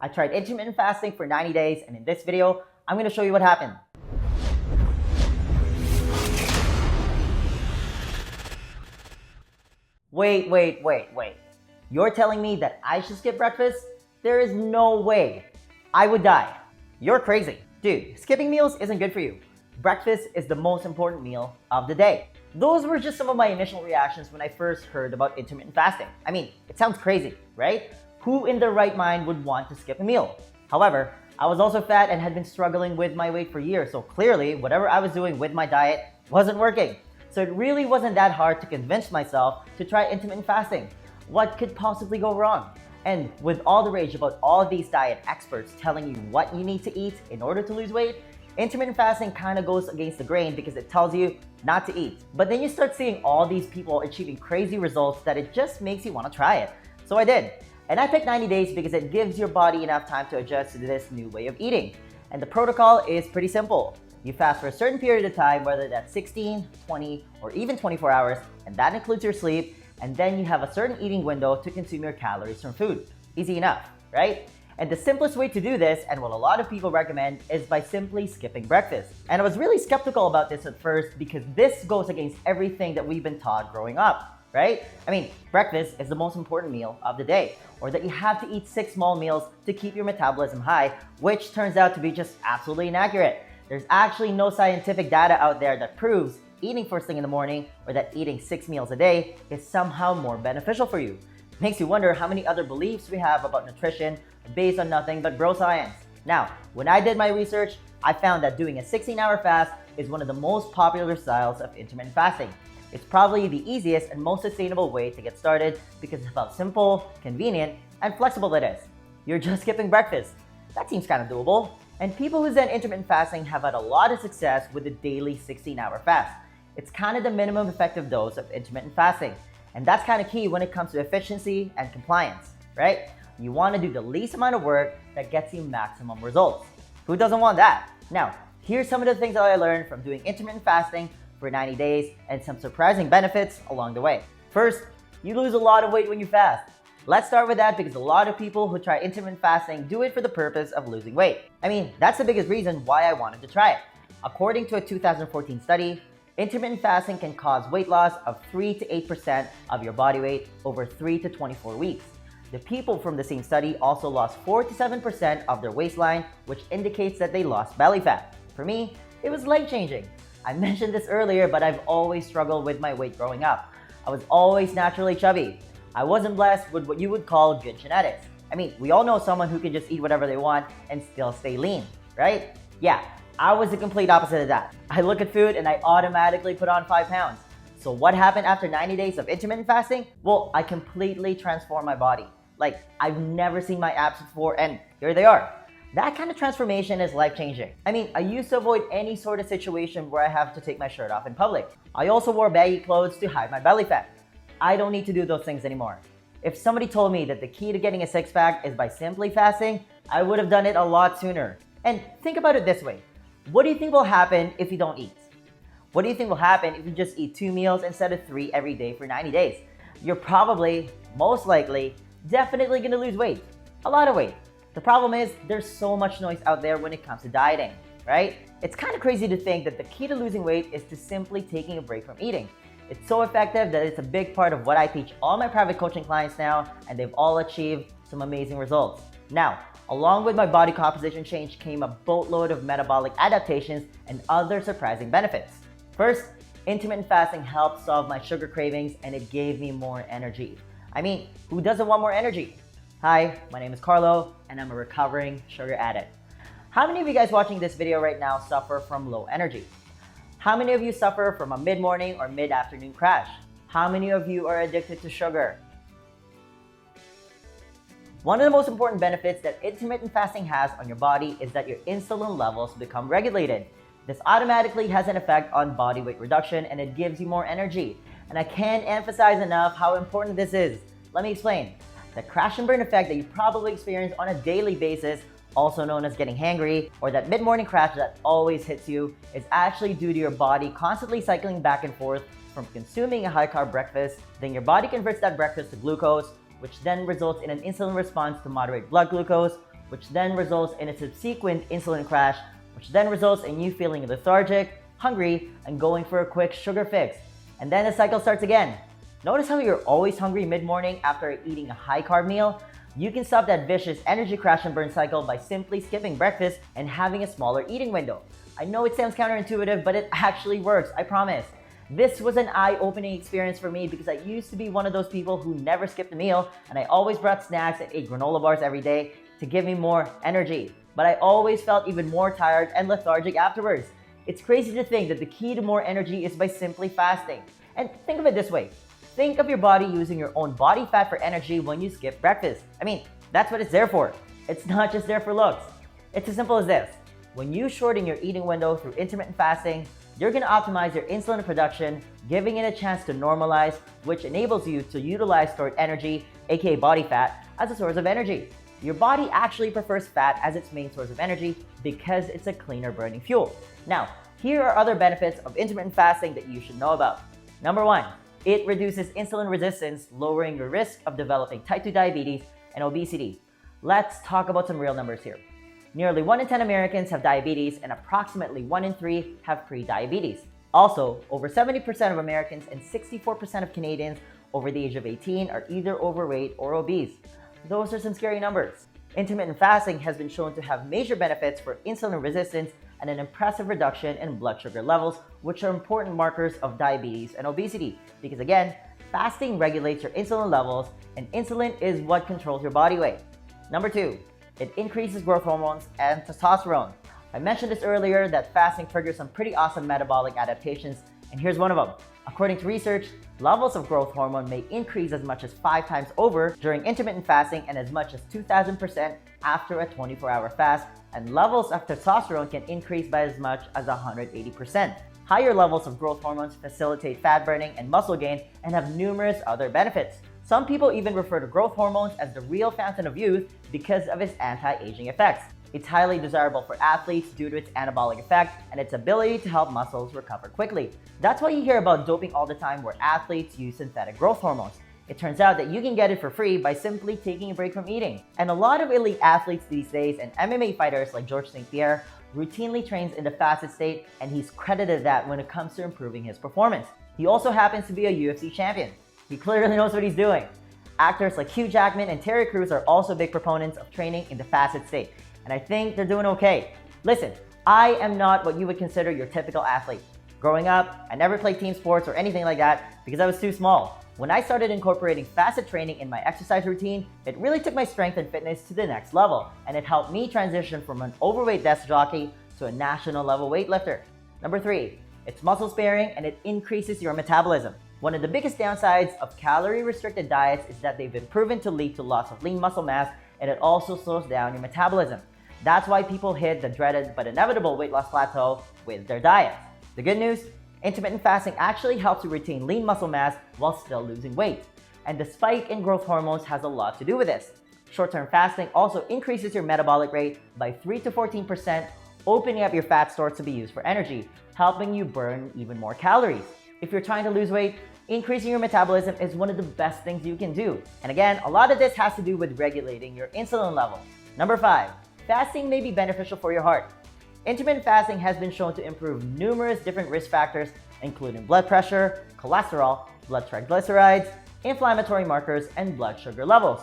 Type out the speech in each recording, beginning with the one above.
I tried intermittent fasting for 90 days, and in this video, I'm going to show you what happened. Wait. You're telling me that I should skip breakfast? There is no way. I would die. You're crazy. Dude, skipping meals isn't good for you. Breakfast is the most important meal of the day. Those were just some of my initial reactions when I first heard about intermittent fasting. I mean, it sounds crazy, right? Who in their right mind would want to skip a meal? However, I was also fat and had been struggling with my weight for years, so clearly whatever I was doing with my diet wasn't working. So it really wasn't that hard to convince myself to try intermittent fasting. What could possibly go wrong? And with all the rage about all these diet experts telling you what you need to eat in order to lose weight, intermittent fasting kind of goes against the grain because it tells you not to eat. But then you start seeing all these people achieving crazy results that it just makes you want to try it. So I did. And I picked 90 days because it gives your body enough time to adjust to this new way of eating. And the protocol is pretty simple. You fast for a certain period of time, whether that's 16, 20, or even 24 hours, and that includes your sleep, and then you have a certain eating window to consume your calories from food. Easy enough, right? And the simplest way to do this, and what a lot of people recommend, is by simply skipping breakfast. And I was really skeptical about this at first because this goes against everything that we've been taught growing up, right? I mean, breakfast is the most important meal of the day, or that you have to eat 6 small meals to keep your metabolism high, which turns out to be just absolutely inaccurate. There's actually no scientific data out there that proves eating first thing in the morning or that eating 6 meals a day is somehow more beneficial for you. It makes you wonder how many other beliefs we have about nutrition based on nothing but bro science. Now, when I did my research, I found that doing a 16-hour fast is one of the most popular styles of intermittent fasting. It's probably the easiest and most sustainable way to get started because of how simple, convenient, and flexible it is. You're just skipping breakfast. That seems kind of doable. And people who done intermittent fasting have had a lot of success with the daily 16-hour fast. It's kind of the minimum effective dose of intermittent fasting. And that's kind of key when it comes to efficiency and compliance, right? You want to do the least amount of work that gets you maximum results. Who doesn't want that? Now, here's some of the things that I learned from doing intermittent fasting for 90 days and some surprising benefits along the way. First, you lose a lot of weight when you fast. Let's start with that because a lot of people who try intermittent fasting do it for the purpose of losing weight. I mean, that's the biggest reason why I wanted to try it. According to a 2014 study, intermittent fasting can cause weight loss of 3 to 8% of your body weight over 3 to 24 weeks. The people from the same study also lost 4 to 7% of their waistline, which indicates that they lost belly fat. For me, it was life-changing. I mentioned this earlier, but I've always struggled with my weight growing up. I was always naturally chubby. I wasn't blessed with what you would call good genetics. I mean, we all know someone who can just eat whatever they want and still stay lean, right? Yeah, I was the complete opposite of that. I look at food and I automatically put on 5 pounds. So what happened after 90 days of intermittent fasting? Well, I completely transformed my body. Like, I've never seen my abs before and here they are. That kind of transformation is life-changing. I mean, I used to avoid any sort of situation where I have to take my shirt off in public. I also wore baggy clothes to hide my belly fat. I don't need to do those things anymore. If somebody told me that the key to getting a six-pack is by simply fasting, I would have done it a lot sooner. And think about it this way. What do you think will happen if you don't eat? What do you think will happen if you just eat 2 meals instead of 3 every day for 90 days? You're probably, most likely, definitely gonna lose weight. A lot of weight. The problem is there's so much noise out there when it comes to dieting, right? It's kind of crazy to think that the key to losing weight is to simply taking a break from eating. It's so effective that it's a big part of what I teach all my private coaching clients now, and they've all achieved some amazing results. Now, along with my body composition change came a boatload of metabolic adaptations and other surprising benefits. First, intermittent fasting helped solve my sugar cravings and it gave me more energy. I mean, who doesn't want more energy? Hi, my name is Carlo and I'm a recovering sugar addict. How many of you guys watching this video right now suffer from low energy? How many of you suffer from a mid-morning or mid-afternoon crash? How many of you are addicted to sugar? One of the most important benefits that intermittent fasting has on your body is that your insulin levels become regulated. This automatically has an effect on body weight reduction and it gives you more energy. And I can't emphasize enough how important this is. Let me explain. The crash and burn effect that you probably experience on a daily basis, also known as getting hangry, or that mid-morning crash that always hits you, is actually due to your body constantly cycling back and forth from consuming a high-carb breakfast. Then your body converts that breakfast to glucose, which then results in an insulin response to moderate blood glucose, which then results in a subsequent insulin crash, which then results in you feeling lethargic, hungry, and going for a quick sugar fix. And then the cycle starts again. Notice how you're always hungry mid-morning after eating a high-carb meal? You can stop that vicious energy crash and burn cycle by simply skipping breakfast and having a smaller eating window. I know it sounds counterintuitive, but it actually works, I promise. This was an eye-opening experience for me because I used to be one of those people who never skipped a meal, and I always brought snacks and ate granola bars every day to give me more energy. But I always felt even more tired and lethargic afterwards. It's crazy to think that the key to more energy is by simply fasting. And think of it this way. Think of your body using your own body fat for energy when you skip breakfast. I mean, that's what it's there for. It's not just there for looks. It's as simple as this. When you shorten your eating window through intermittent fasting, you're going to optimize your insulin production, giving it a chance to normalize, which enables you to utilize stored energy, aka body fat, as a source of energy. Your body actually prefers fat as its main source of energy because it's a cleaner burning fuel. Now, here are other benefits of intermittent fasting that you should know about. Number 1, it reduces insulin resistance, lowering your risk of developing type 2 diabetes and obesity. Let's talk about some real numbers here. Nearly 1 in 10 Americans have diabetes and approximately 1 in 3 have pre-diabetes. Also, over 70% of Americans and 64% of Canadians over the age of 18 are either overweight or obese. Those are some scary numbers. Intermittent fasting has been shown to have major benefits for insulin resistance and an impressive reduction in blood sugar levels, which are important markers of diabetes and obesity. Because again, fasting regulates your insulin levels, and insulin is what controls your body weight. Number 2, it increases growth hormones and testosterone. I mentioned this earlier that fasting triggers some pretty awesome metabolic adaptations, and here's one of them. According to research, levels of growth hormone may increase as much as 5 times over during intermittent fasting and as much as 2,000% after a 24-hour fast, and levels of testosterone can increase by as much as 180%. Higher levels of growth hormones facilitate fat burning and muscle gain and have numerous other benefits. Some people even refer to growth hormones as the real fountain of youth because of its anti-aging effects. It's highly desirable for athletes due to its anabolic effect and its ability to help muscles recover quickly. That's why you hear about doping all the time where athletes use synthetic growth hormones. It turns out that you can get it for free by simply taking a break from eating. And a lot of elite athletes these days and MMA fighters like George St. Pierre routinely trains in the fasted state, and he's credited that when it comes to improving his performance. He also happens to be a UFC champion. He clearly knows what he's doing. Actors like Hugh Jackman and Terry Crews are also big proponents of training in the fasted state, and I think they're doing okay. Listen, I am not what you would consider your typical athlete. Growing up, I never played team sports or anything like that because I was too small. When I started incorporating fasted training in my exercise routine, it really took my strength and fitness to the next level, and it helped me transition from an overweight desk jockey to a national level weightlifter. Number 3, it's muscle sparing and it increases your metabolism. One of the biggest downsides of calorie-restricted diets is that they've been proven to lead to loss of lean muscle mass, and it also slows down your metabolism. That's why people hit the dreaded but inevitable weight loss plateau with their diets. The good news? Intermittent fasting actually helps you retain lean muscle mass while still losing weight. And the spike in growth hormones has a lot to do with this. Short-term fasting also increases your metabolic rate by 3 to 14%, opening up your fat stores to be used for energy, helping you burn even more calories. If you're trying to lose weight, increasing your metabolism is one of the best things you can do. And again, a lot of this has to do with regulating your insulin level. Number 5, fasting may be beneficial for your heart. Intermittent fasting has been shown to improve numerous different risk factors, including blood pressure, cholesterol, blood triglycerides, inflammatory markers, and blood sugar levels.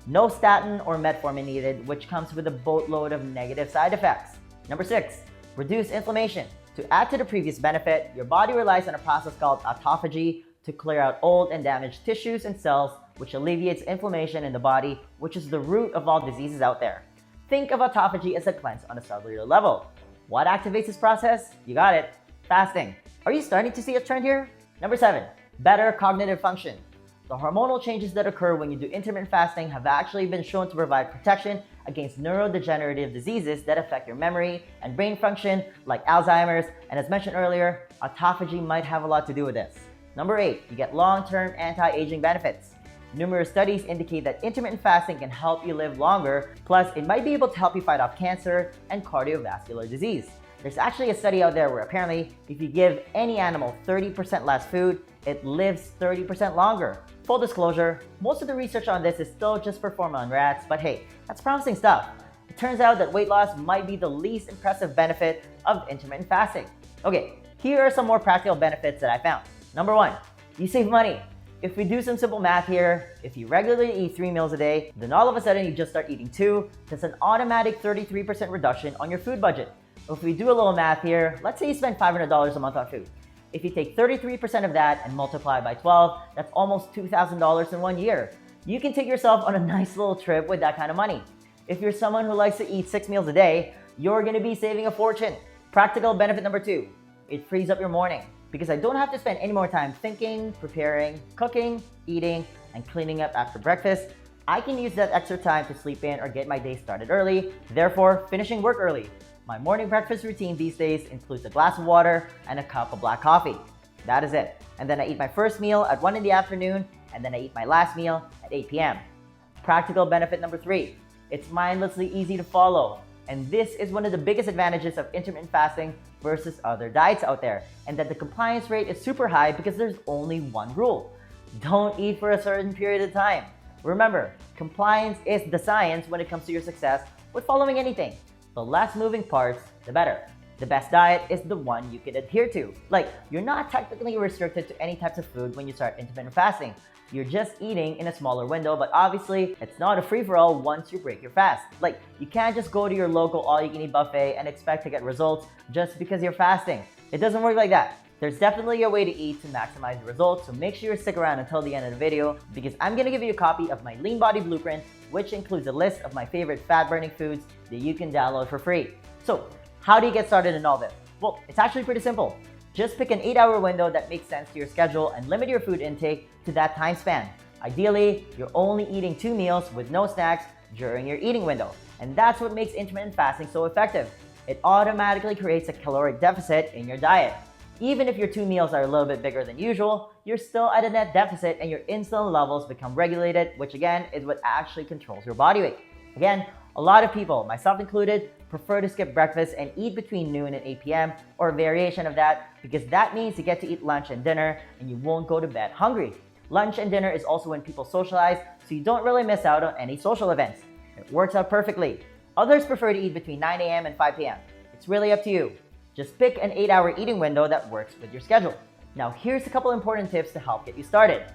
No statin or metformin needed, which comes with a boatload of negative side effects. Number 6, reduce inflammation. To add to the previous benefit, your body relies on a process called autophagy to clear out old and damaged tissues and cells, which alleviates inflammation in the body, which is the root of all diseases out there. Think of autophagy as a cleanse on a cellular level. What activates this process? You got it, fasting. Are you starting to see a trend here? Number 7, better cognitive function. The hormonal changes that occur when you do intermittent fasting have actually been shown to provide protection against neurodegenerative diseases that affect your memory and brain function, like Alzheimer's, and as mentioned earlier, autophagy might have a lot to do with this. Number 8, you get long-term anti-aging benefits. Numerous studies indicate that intermittent fasting can help you live longer, plus it might be able to help you fight off cancer and cardiovascular disease. There's actually a study out there where apparently if you give any animal 30% less food, it lives 30% longer. Full disclosure, most of the research on this is still just performed on rats, but hey, that's promising stuff. it turns out that weight loss might be the least impressive benefit of intermittent fasting. Okay, here are some more practical benefits that I found. Number 1, you save money. If we do some simple math here, if you regularly eat 3 meals a day, then all of a sudden you just start eating 2, that's an automatic 33% reduction on your food budget. If we do a little math here, let's say you spend $500 a month on food. If you take 33% of that and multiply by 12, that's almost $2,000 in 1 year. You can take yourself on a nice little trip with that kind of money. If you're someone who likes to eat 6 meals a day, you're gonna be saving a fortune. Practical benefit number 2, it frees up your morning. Because I don't have to spend any more time thinking, preparing, cooking, eating, and cleaning up after breakfast, I can use that extra time to sleep in or get my day started early, therefore finishing work early. My morning breakfast routine these days includes a glass of water and a cup of black coffee. That is it. And then I eat my first meal at 1 in the afternoon, and then I eat my last meal at 8 p.m. Practical benefit number 3, it's mindlessly easy to follow. And this is one of the biggest advantages of intermittent fasting versus other diets out there, and that the compliance rate is super high because there's only one rule. Don't eat for a certain period of time. Remember, compliance is the science when it comes to your success with following anything. The less moving parts, the better. The best diet is the one you can adhere to. Like, you're not technically restricted to any types of food when you start intermittent fasting. You're just eating in a smaller window, but obviously, it's not a free-for-all once you break your fast. Like, you can't just go to your local all-you-can-eat buffet and expect to get results just because you're fasting. It doesn't work like that. There's definitely a way to eat to maximize the results, so make sure you stick around until the end of the video because I'm gonna give you a copy of my Lean Body Blueprint, which includes a list of my favorite fat-burning foods that you can download for free. So, how do you get started in all this? Well, it's actually pretty simple. Just pick an 8-hour window that makes sense to your schedule and limit your food intake to that time span. Ideally, you're only eating 2 meals with no snacks during your eating window. And that's what makes intermittent fasting so effective. It automatically creates a caloric deficit in your diet. Even if your 2 meals are a little bit bigger than usual, you're still at a net deficit and your insulin levels become regulated, which again is what actually controls your body weight. Again, a lot of people, myself included, prefer to skip breakfast and eat between noon and 8 p.m. or a variation of that because that means you get to eat lunch and dinner and you won't go to bed hungry. Lunch and dinner is also when people socialize, so you don't really miss out on any social events. It works out perfectly. Others prefer to eat between 9 a.m. and 5 p.m. It's really up to you. Just pick an 8-hour eating window that works with your schedule. Now here's a couple important tips to help get you started.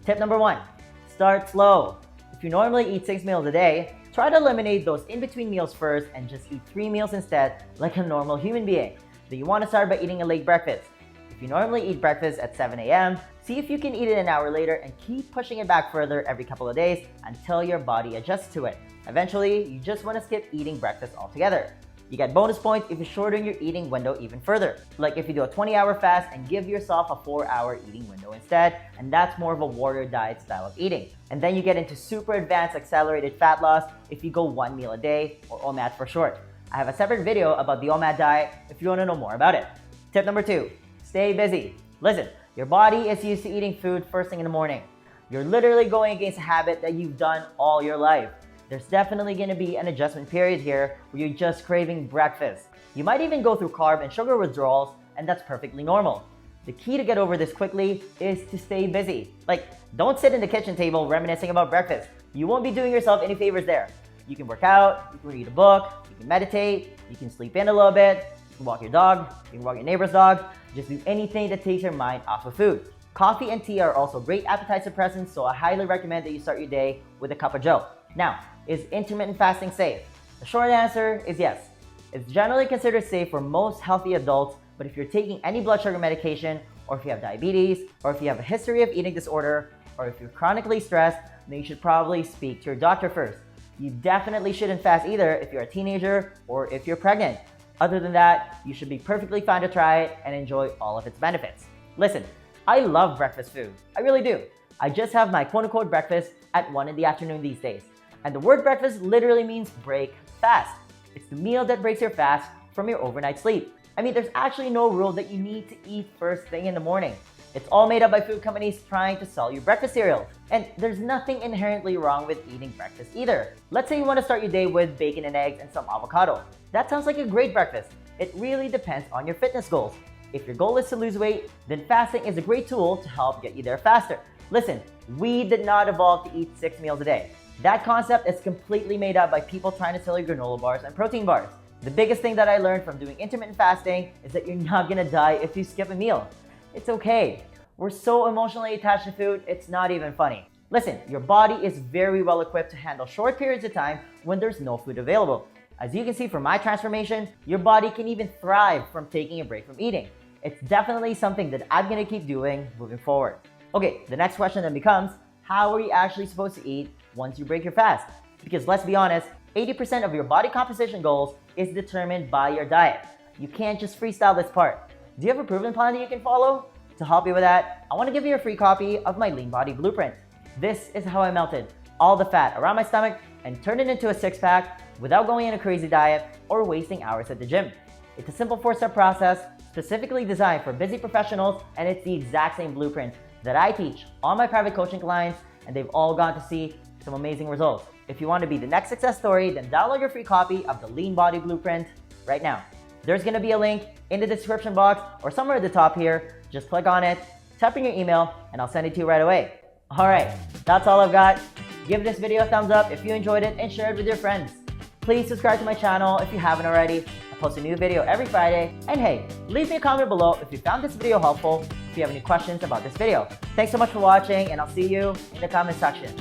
Tip number 1, start slow. If you normally eat 6 meals a day, try to eliminate those in-between meals first and just eat 3 meals instead like a normal human being. Then you want to start by eating a late breakfast. If you normally eat breakfast at 7 a.m., see if you can eat it an hour later and keep pushing it back further every couple of days until your body adjusts to it. Eventually, you just want to skip eating breakfast altogether. You get bonus points if you shorten your eating window even further. Like if you do a 20-hour fast and give yourself a 4-hour eating window instead, and that's more of a warrior diet style of eating. And then you get into super advanced accelerated fat loss if you go 1 meal a day, or OMAD for short. I have a separate video about the OMAD diet if you want to know more about it. Tip number 2, stay busy. Listen, your body is used to eating food first thing in the morning. You're literally going against a habit that you've done all your life. There's definitely going to be an adjustment period here where you're just craving breakfast. You might even go through carb and sugar withdrawals, and that's perfectly normal. The key to get over this quickly is to stay busy. Like, don't sit in the kitchen table reminiscing about breakfast. You won't be doing yourself any favors there. You can work out, you can read a book, you can meditate, you can sleep in a little bit, you can walk your dog, you can walk your neighbor's dog. Just do anything that takes your mind off of food. Coffee and tea are also great appetite suppressants, so I highly recommend that you start your day with a cup of joe. Now, is intermittent fasting safe? The short answer is yes. It's generally considered safe for most healthy adults, but if you're taking any blood sugar medication, or if you have diabetes, or if you have a history of eating disorder, or if you're chronically stressed, then you should probably speak to your doctor first. You definitely shouldn't fast either if you're a teenager or if you're pregnant. Other than that, you should be perfectly fine to try it and enjoy all of its benefits. Listen, I love breakfast food. I really do. I just have my quote-unquote breakfast at 1 in the afternoon these days. And the word breakfast literally means break fast. It's the meal that breaks your fast from your overnight sleep. I mean, there's actually no rule that you need to eat first thing in the morning. It's all made up by food companies trying to sell you breakfast cereal. And there's nothing inherently wrong with eating breakfast either. Let's say you want to start your day with bacon and eggs and some avocado. That sounds like a great breakfast. It really depends on your fitness goals. If your goal is to lose weight, then fasting is a great tool to help get you there faster. Listen, we did not evolve to eat 6 meals a day. That concept is completely made up by people trying to sell you granola bars and protein bars. The biggest thing that I learned from doing intermittent fasting is that you're not gonna die if you skip a meal. It's okay. We're so emotionally attached to food, it's not even funny. Listen, your body is very well equipped to handle short periods of time when there's no food available. As you can see from my transformation, your body can even thrive from taking a break from eating. It's definitely something that I'm gonna keep doing moving forward. Okay, the next question then becomes, how are you actually supposed to eat once you break your fast? Because let's be honest, 80% of your body composition goals is determined by your diet. You can't just freestyle this part. Do you have a proven plan that you can follow? To help you with that, I want to give you a free copy of my Lean Body Blueprint. This is how I melted all the fat around my stomach and turned it into a six-pack without going on a crazy diet or wasting hours at the gym. It's a simple 4-step process specifically designed for busy professionals, and it's the exact same blueprint that I teach all my private coaching clients, and they've all gotten to see some amazing results. If you want to be the next success story, then download your free copy of the Lean Body Blueprint right now. There's going to be a link in the description box or somewhere at the top here. Just click on it, type in your email, and I'll send it to you right away. Alright, that's all I've got. Give this video a thumbs up if you enjoyed it and share it with your friends. Please subscribe to my channel if you haven't already. I post a new video every Friday. And hey, leave me a comment below if you found this video helpful, if you have any questions about this video. Thanks so much for watching, and I'll see you in the comment section.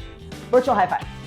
Virtual high five.